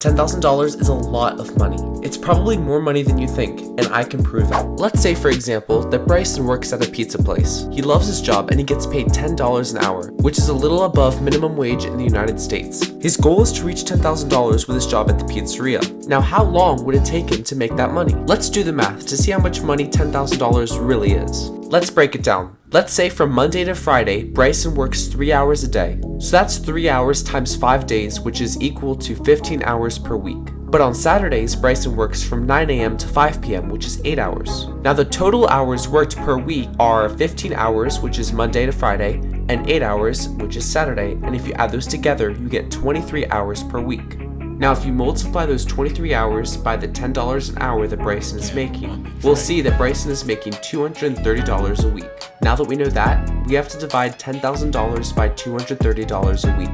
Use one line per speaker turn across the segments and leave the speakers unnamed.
$10,000 is a lot of money. It's probably more money than you think, and I can prove it. Let's say, for example, that Bryson works at a pizza place. He loves his job and he gets paid $10 an hour, which is a little above minimum wage in the United States. His goal is to reach $10,000 with his job at the pizzeria. Now, how long would it take him to make that money? Let's do the math to see how much money $10,000 really is. Let's break it down. Let's say from Monday to Friday, Bryson works 3 hours a day. So that's 3 hours times 5 days, which is equal to 15 hours per week. But on Saturdays, Bryson works from 9 a.m. to 5 p.m., which is 8 hours. Now the total hours worked per week are 15 hours, which is Monday to Friday, and 8 hours, which is Saturday. And if you add those together, you get 23 hours per week. Now if you multiply those 23 hours by the $10 an hour that Bryson is making, we'll see that Bryson is making $230 a week. Now that we know that, we have to divide $10,000 by $230 a week,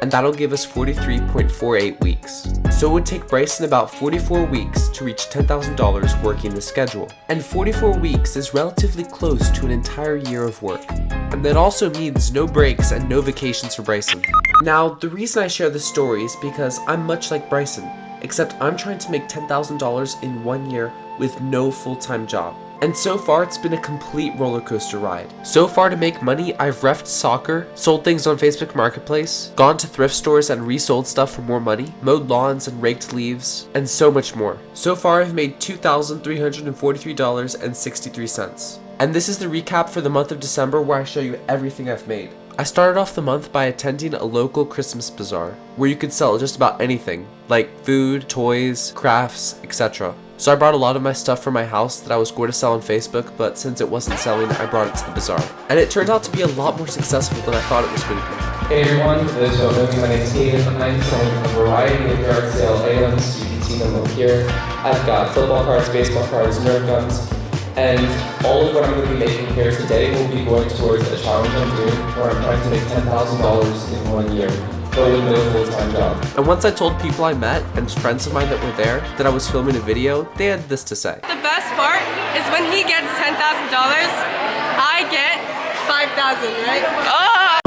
and that'll give us 43.48 weeks. So it would take Bryson about 44 weeks to reach $10,000 working the schedule. And 44 weeks is relatively close to an entire year of work. And that also means no breaks and no vacations for Bryson. Now, the reason I share this story is because I'm much like Bryson, except I'm trying to make $10,000 in 1 year with no full-time job. And so far, it's been a complete roller coaster ride. So far to make money, I've reffed soccer, sold things on Facebook Marketplace, gone to thrift stores and resold stuff for more money, mowed lawns and raked leaves, and so much more. So far, I've made $2,343.63. And this is the recap for the month of December where I show you everything I've made. I started off the month by attending a local Christmas bazaar, where you could sell just about anything, like food, toys, crafts, etc. So I brought a lot of my stuff from my house that I was going to sell on Facebook, but since it wasn't selling, I brought it to the bazaar. And it turned out to be a lot more successful than I thought it was going to be.
Hey everyone, for those who don't know me, my name is Hayden. I'm selling a variety of yard sale items. You can see them over here. I've got football cards, baseball cards, Nerf guns, and all of what I'm going to be making here today will be going towards a challenge I'm doing where I'm trying to make $10,000 in 1 year. But with no full-time job.
And once I told people I met and friends of mine that were there that I was filming a video, they had this to say.
The best part is when he gets $10,000, I get $5,000, right? Ah!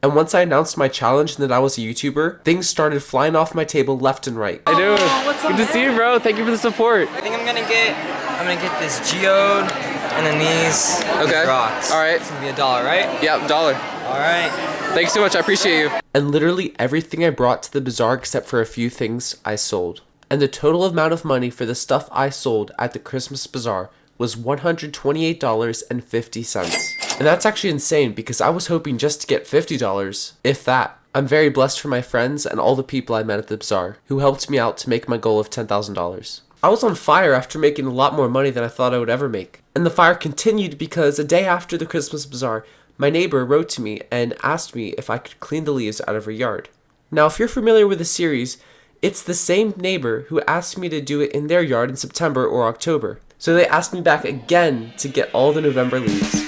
And once I announced my challenge and that I was a YouTuber, things started flying off my table left and right.
Hey dude, good to see you, bro. Thank you for the support.
I think I'm gonna get this geode and then these rocks.
All right.
It's gonna be $1, right?
Yep, $1.
All right.
Thanks so much. I appreciate you.
And literally everything I brought to the bazaar except for a few things I sold. And the total amount of money for the stuff I sold at the Christmas bazaar was $128.50. And that's actually insane because I was hoping just to get $50, if that. I'm very blessed for my friends and all the people I met at the bazaar who helped me out to make my goal of $10,000. I was on fire after making a lot more money than I thought I would ever make. And the fire continued because a day after the Christmas bazaar, my neighbor wrote to me and asked me if I could clean the leaves out of her yard. Now, if you're familiar with the series, it's the same neighbor who asked me to do it in their yard in September or October. So they asked me back again to get all the November leaves.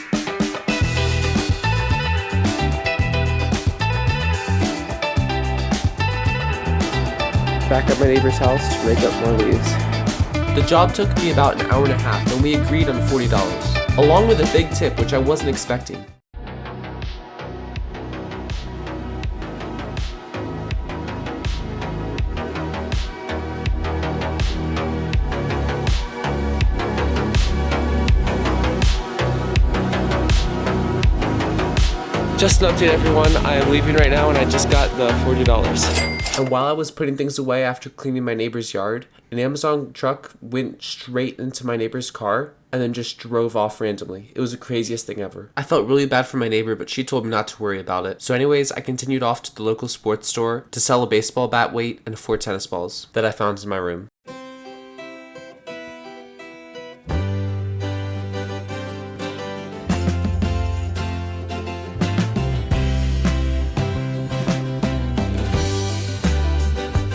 Back at my neighbor's house to rake up more leaves. The job took me about an hour and a half and we agreed on $40, along with a big tip which I wasn't expecting. Just an update everyone, I am leaving right now and I just got the $40. And while I was putting things away after cleaning my neighbor's yard, an Amazon truck went straight into my neighbor's car and then just drove off randomly. It was the craziest thing ever. I felt really bad for my neighbor, but she told me not to worry about it. So anyways, I continued off to the local sports store to sell a baseball bat weight and 4 tennis balls that I found in my room.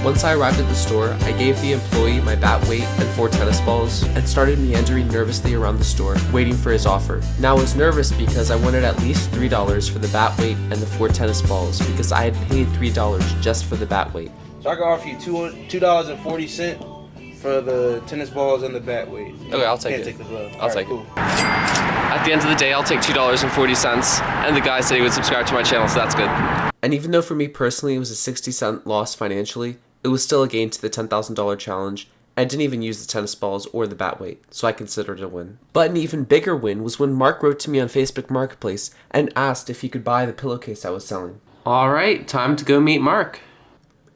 Once I arrived at the store, I gave the employee my bat weight and 4 tennis balls and started meandering nervously around the store, waiting for his offer. Now I was nervous because I wanted at least $3 for the bat weight and the 4 tennis balls because I had paid $3 just for the bat weight.
So I can offer you $2.40 for the tennis balls and the bat weight.
Okay, I'll take
Can't
it.
take the glove.
I'll take it. At the end of the day, I'll take $2.40, and the guy said he would subscribe to my channel, so that's good.
And even though for me personally it was a 60-cent loss financially, It was still a gain to the $10,000 challenge. I didn't even use the tennis balls or the bat weight, so I considered it a win. But an even bigger win was when Mark wrote to me on Facebook Marketplace and asked if he could buy the pillowcase I was selling.
Alright, time to go meet Mark.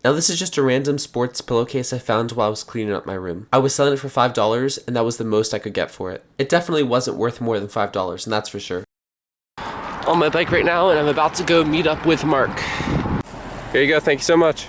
Now this is just a random sports pillowcase I found while I was cleaning up my room. I was selling it for $5 and that was the most I could get for it. It definitely wasn't worth more than $5, and that's for sure.
On my bike right now, and I'm about to go meet up with Mark. Here you go, thank you so much.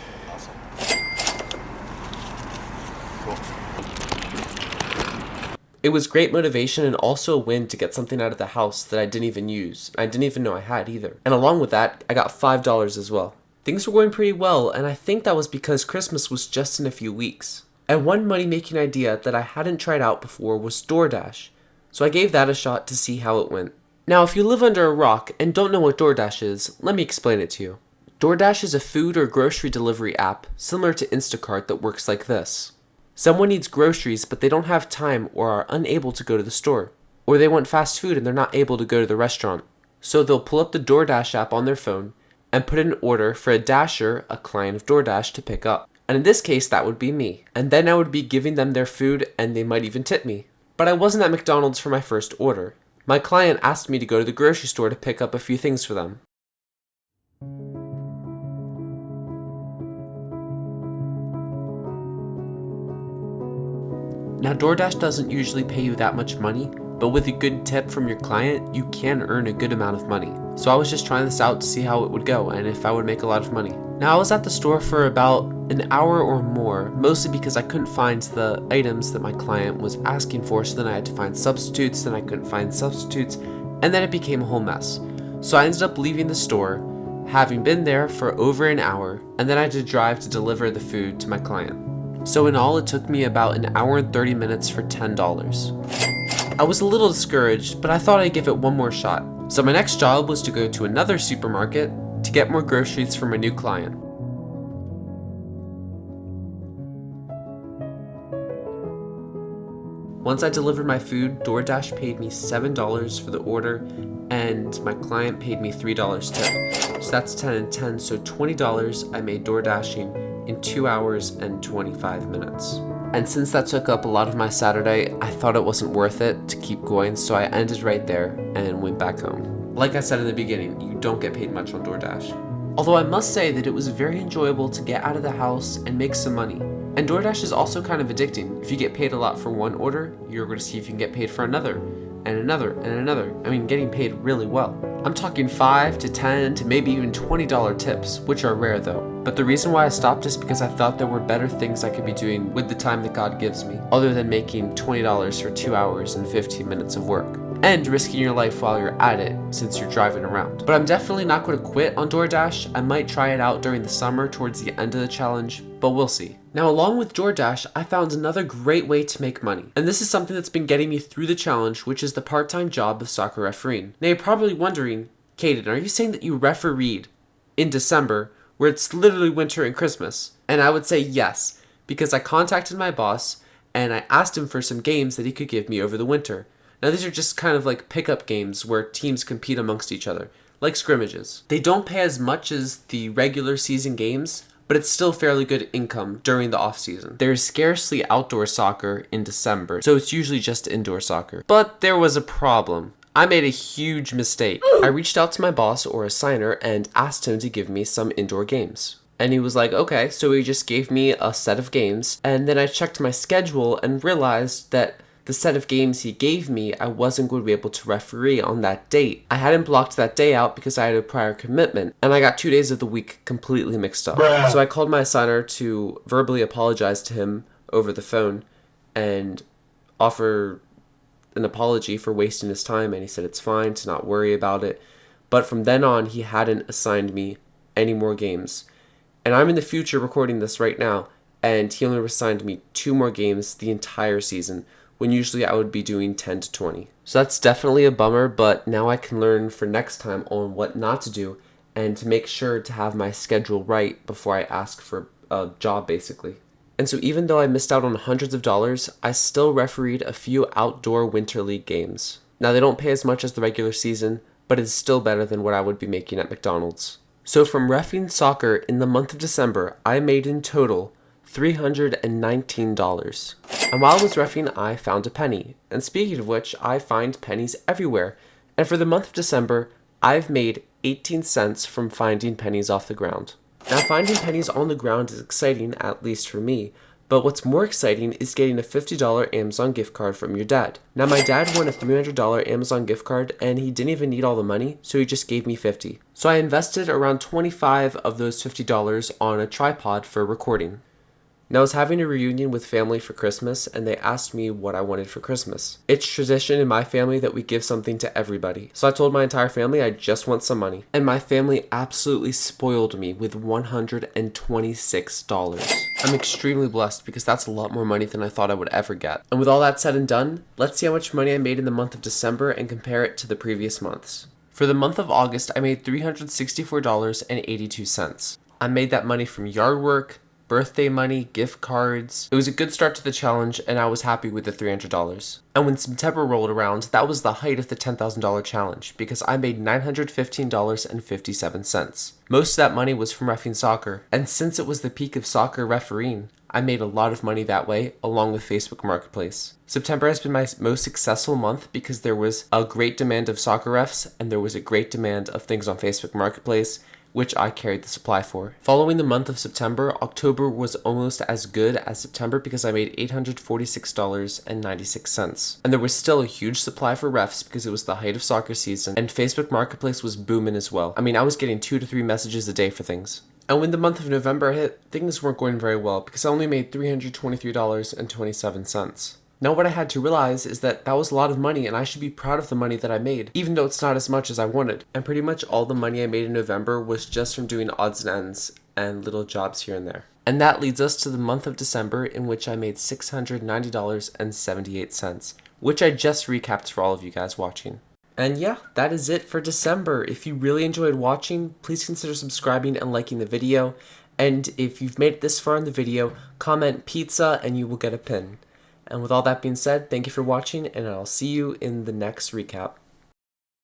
It was great motivation and also a win to get something out of the house that I didn't even use. I didn't even know I had either. And along with that, I got $5 as well. Things were going pretty well, and I think that was because Christmas was just in a few weeks. And one money-making idea that I hadn't tried out before was DoorDash. So I gave that a shot to see how it went. Now, if you live under a rock and don't know what DoorDash is, let me explain it to you. DoorDash is a food or grocery delivery app similar to Instacart that works like this. Someone needs groceries, but they don't have time or are unable to go to the store. Or they want fast food and they're not able to go to the restaurant. So they'll pull up the DoorDash app on their phone and put in an order for a dasher, a client of DoorDash, to pick up. And in this case, that would be me. And then I would be giving them their food and they might even tip me. But I wasn't at McDonald's for my first order. My client asked me to go to the grocery store to pick up a few things for them. Now, DoorDash doesn't usually pay you that much money, but with a good tip from your client, you can earn a good amount of money. So I was just trying this out to see how it would go and if I would make a lot of money. Now, I was at the store for about an hour or more, mostly because I couldn't find the items that my client was asking for, so then I had to find substitutes, then I couldn't find substitutes, and then it became a whole mess. So I ended up leaving the store, having been there for over an hour, and then I had to drive to deliver the food to my client. So in all, it took me about an hour and 30 minutes for $10. I was a little discouraged, but I thought I'd give it one more shot. So my next job was to go to another supermarket to get more groceries for my new client. Once I delivered my food, DoorDash paid me $7 for the order, and my client paid me $3 tip. So that's 10 and 10, so $20 I made DoorDashing in 2 hours and 25 minutes. And since that took up a lot of my Saturday, I thought it wasn't worth it to keep going, so I ended right there and went back home. Like I said in the beginning, you don't get paid much on DoorDash. Although I must say that it was very enjoyable to get out of the house and make some money. And DoorDash is also kind of addicting. If you get paid a lot for one order, you're going to see if you can get paid for another, and another, and another. I mean, getting paid really well. I'm talking $5 to $10 to maybe even $20 tips, which are rare though. But the reason why I stopped is because I thought there were better things I could be doing with the time that God gives me, other than making $20 for 2 hours and 15 minutes of work. And risking your life while you're at it, since you're driving around. But I'm definitely not going to quit on DoorDash. I might try it out during the summer towards the end of the challenge, but we'll see. Now, along with DoorDash, I found another great way to make money. And this is something that's been getting me through the challenge, which is the part-time job of soccer refereeing. Now, you're probably wondering, Caden, are you saying that you refereed in December, where it's literally winter and Christmas? And I would say yes, because I contacted my boss, and I asked him for some games that he could give me over the winter. Now, these are just kind of like pickup games where teams compete amongst each other, like scrimmages. They don't pay as much as the regular season games, but it's still fairly good income during the off season. There's scarcely outdoor soccer in December, so it's usually just indoor soccer. But there was a problem. I made a huge mistake. I reached out to my boss or assigner and asked him to give me some indoor games. And he was like, okay, so he just gave me a set of games, and then I checked my schedule and realized that the set of games he gave me, I wasn't going to be able to referee on that date. I hadn't blocked that day out because I had a prior commitment, and I got 2 days of the week completely mixed up. So I called my assigner to verbally apologize to him over the phone and offer an apology for wasting his time, and he said it's fine to not worry about it. But from then on, he hadn't assigned me any more games. And I'm in the future recording this right now, and he only assigned me 2 more games the entire season, when usually I would be doing 10 to 20. So that's definitely a bummer, but now I can learn for next time on what not to do and to make sure to have my schedule right before I ask for a job, basically. And so even though I missed out on hundreds of dollars, I still refereed a few outdoor winter league games. Now, they don't pay as much as the regular season, but it's still better than what I would be making at McDonald's. So from reffing soccer in the month of December, I made in total $319. And while I was roughing, I found a penny. And speaking of which, I find pennies everywhere. And for the month of December, I've made 18 cents from finding pennies off the ground. Now, finding pennies on the ground is exciting, at least for me. But what's more exciting is getting a $50 Amazon gift card from your dad. Now, my dad won a $300 Amazon gift card and he didn't even need all the money, so he just gave me $50. So I invested around $25 of those $50 on a tripod for recording. Now, I was having a reunion with family for Christmas and they asked me what I wanted for Christmas. It's tradition in my family that we give something to everybody. So I told my entire family I just want some money. And my family absolutely spoiled me with $126. I'm extremely blessed because that's a lot more money than I thought I would ever get. And with all that said and done, let's see how much money I made in the month of December and compare it to the previous months. For the month of August, I made $364.82. I made that money from yard work, birthday money, gift cards. It was a good start to the challenge and I was happy with the $300. And when September rolled around, that was the height of the $10,000 challenge because I made $915.57. Most of that money was from reffing soccer, and since it was the peak of soccer refereeing, I made a lot of money that way along with Facebook Marketplace. September has been my most successful month because there was a great demand of soccer refs and there was a great demand of things on Facebook Marketplace, which I carried the supply for. Following the month of September, October was almost as good as September because I made $846.96. And there was still a huge supply for refs because it was the height of soccer season and Facebook Marketplace was booming as well. I mean, I was getting 2 to 3 messages a day for things. And when the month of November hit, things weren't going very well because I only made $323.27. Now what I had to realize is that that was a lot of money and I should be proud of the money that I made, even though it's not as much as I wanted. And pretty much all the money I made in November was just from doing odds and ends and little jobs here and there. And that leads us to the month of December, in which I made $690.78, which I just recapped for all of you guys watching. And yeah, that is it for December. If you really enjoyed watching, please consider subscribing and liking the video. And if you've made it this far in the video, comment pizza and you will get a pin. And with all that being said, thank you for watching and I'll see you in the next recap.